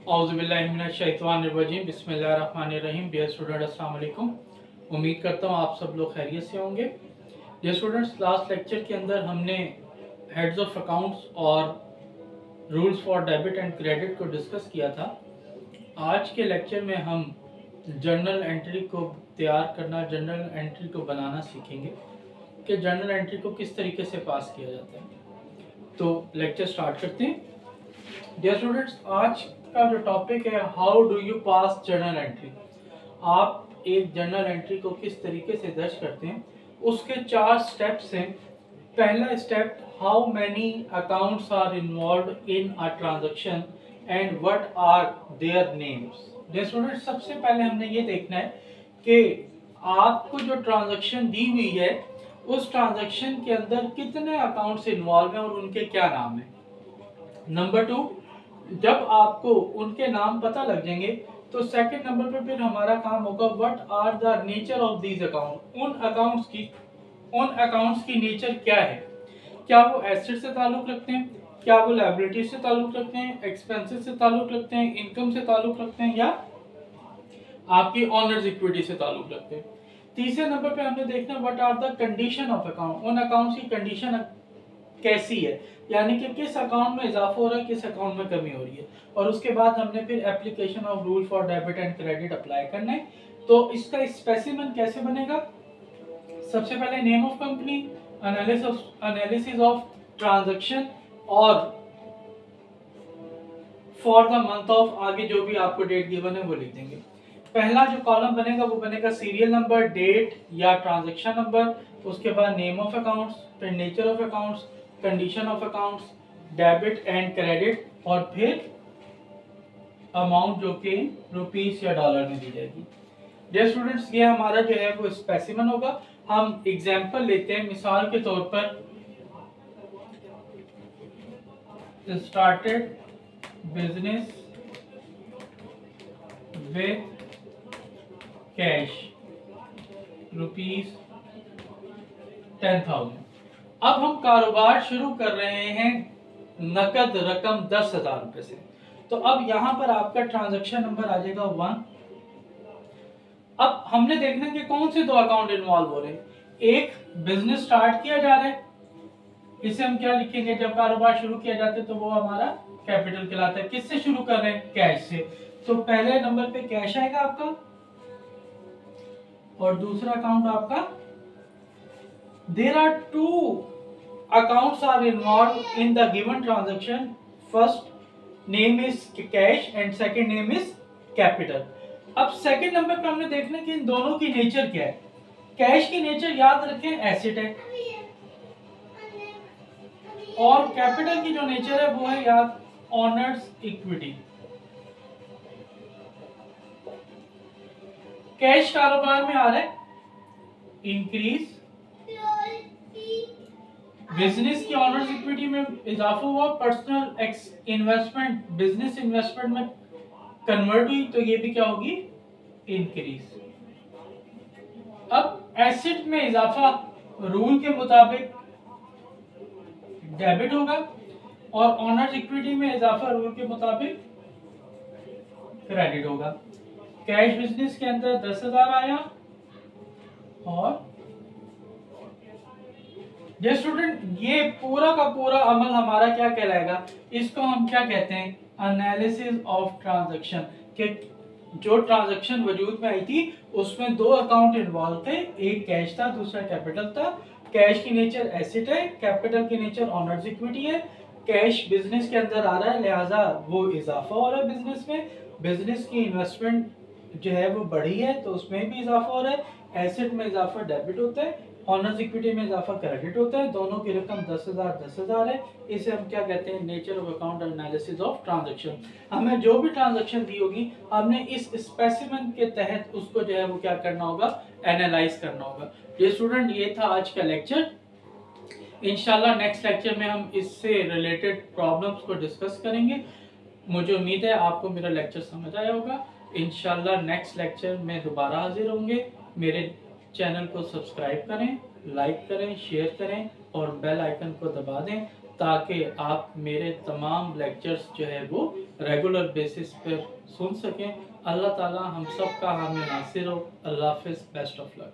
औज़ुबिल्लाहिमिनश्शैतानिर्रजीम बिस्मिल्लाहिर्रहमानिर्रहीम। Dear student, अस्सलाम वालेकुम। उम्मीद करता हूँ आप सब लोग खैरियत से होंगे। डियर स्टूडेंट्स, लास्ट लेक्चर के अंदर हमने हेड्स ऑफ अकाउंट्स और rules for debit and credit को डिस्कस किया था। आज के लेक्चर में हम जर्नल एंट्री को तैयार करना, जर्नल एंट्री को बनाना सीखेंगे कि जर्नल एंट्री को किस तरीके से पास किया जाता है। तो लेक्चर स्टार्ट करते हैं। डियर स्टूडेंट्स, आज का जो टॉपिक है, how do you pass journal entry. आप एक जर्नल एंट्री को किस तरीके से दर्ज करते हैं, उसके 4 स्टेप्स हैं। पहला step, how many accounts are involved in a transaction and what are their names. Dear students, सबसे पहले हमने ये देखना है कि आपको जो ट्रांजैक्शन दी हुई है उस ट्रांजैक्शन के अंदर कितने अकाउंट्स इन्वॉल्व हैं और उनके क्या नाम है। नंबर 2, जब आपको उनके नाम पता लग जाएंगे तो सेकंड नंबर पे फिर हमारा काम होगा what are the nature of these account. उन अकाउंट्स की नेचर क्या है। क्या वो एसेट से ताल्लुक रखते हैं, क्या वो लायबिलिटी से ताल्लुक रखते हैं, एक्सपेंसेस से ताल्लुक रखते हैं, इनकम से ताल्लुक रखते हैं, या आपकी ऑनर्स इक्विटी से ताल्लुक रखते हैं। तीसरे नंबर पे हमने देखना what are the condition of account. उन अकाउंट्स की कंडीशन कैसी है, यानी कि किस अकाउंट में इजाफा हो रहा है, किस अकाउंट में कमी हो रही है। और उसके बाद हमने फिर application of rule for debit and credit apply करना है। तो इसका स्पेसिमेन कैसे बनेगा। सबसे पहले name of company, analysis of transaction और फॉर द मंथ ऑफ, आगे जो भी आपको डेट गिवन है वो लिख देंगे। पहला जो कॉलम बनेगा वो बनेगा सीरियल नंबर, डेट या ट्रांजैक्शन नंबर, उसके बाद नेम ऑफ अकाउंट्स, फिर nature of accounts, condition of accounts, debit and credit, और फिर अमाउंट जो कि रुपीस या डॉलर में दी जाएगी। डियर स्टूडेंट्स, ये हमारा जो है वो स्पेसिमेन होगा। हम एग्जांपल लेते हैं। मिसाल के तौर पर started business with cash rupees 10,000। अब हम कारोबार शुरू कर रहे हैं नकद रकम 10,000 रुपए से। तो अब यहां पर आपका ट्रांजैक्शन नंबर आ जाएगा 1। अब हमने देखना कि कौन से 2 अकाउंट इन्वॉल्व हो रहे हैं। एक, बिजनेस स्टार्ट किया जा रहा है, इसे हम क्या लिखेंगे, जब कारोबार शुरू किया जाता है तो वो हमारा कैपिटल कहलाता है। किससे शुरू कर रहे हैं, कैश से। तो पहले नंबर पे कैश आएगा आपका, और दूसरा अकाउंट आपका, there are 2 accounts are involved in the given transaction. First name is cash and second name is capital. अब सेकंड नंबर पे हमने देखना कि इन दोनों की नेचर क्या है। कैश की नेचर याद रखें एसेट है, और कैपिटल की जो नेचर है वो है याद ऑनर्स इक्विटी। कैश कारोबार में आ रहा है, इंक्रीज, बिजनेस की ऑनर्स इक्विटी में इजाफा हुआ, पर्सनल इन्वेस्टमेंट बिजनेस इन्वेस्टमेंट में कन्वर्ट हुई, तो ये भी क्या होगी, इंक्रीज। अब एसेट में इजाफा रूल के मुताबिक डेबिट होगा, और ऑनर्स इक्विटी में इजाफा रूल के मुताबिक क्रेडिट होगा। कैश बिजनेस के अंदर 10,000 आया, और ये स्टूडेंट, ये पूरा का पूरा अमल हमारा क्या कहलाएगा, इसको हम क्या कहते हैं, एनालिसिस ऑफ ट्रांजैक्शन। कि जो ट्रांजैक्शन वजूद में आई थी उसमें 2 अकाउंट इन्वॉल्व थे, एक कैश था, दूसरा कैपिटल था। कैश की नेचर एसेट है, कैपिटल की नेचर ऑनर्स इक्विटी है। कैश बिजनेस के अंदर आ रहा है, लिहाजा वो इजाफा हो रहा है बिजनेस में। बिजनेस की इन्वेस्टमेंट जो है वो बढ़ी है, तो उसमें भी इजाफा हो रहा है। एसेट में इजाफा डेबिट होता है, ऑनर्स इक्विटी में इजाफा क्रेडिट होता है। दोनों की रकम 10,000 है। इसे हम क्या कहते हैं, nature of account analysis of transaction. हमें जो भी ट्रांजैक्शन दी होगी, हमने इस स्पेसिमेन के तहत उसको जो है वो क्या करना होगा, एनालाइज करना होगा। ये स्टूडेंट, ये था आज का लेक्चर। इंशाल्लाह नेक्स्ट लेक्चर में हम इससे रिलेटेड प्रॉब्लम्स को डिस्कस करेंगे। मुझे उम्मीद है आपको मेरा लेक्चर समझ आया होगा। इंशाल्लाह नेक्स्ट लेक्चर में दोबारा हाजिर होंगे। मेरे चैनल को सब्सक्राइब करें, लाइक करें, शेयर करें और बेल आइकन को दबा दें ताकि आप मेरे तमाम लेक्चर्स जो है वो रेगुलर बेसिस पर सुन सकें। अल्लाह ताला हम सब का हामी नासिर हो। अल्लाह हाफिज़, बेस्ट ऑफ लक।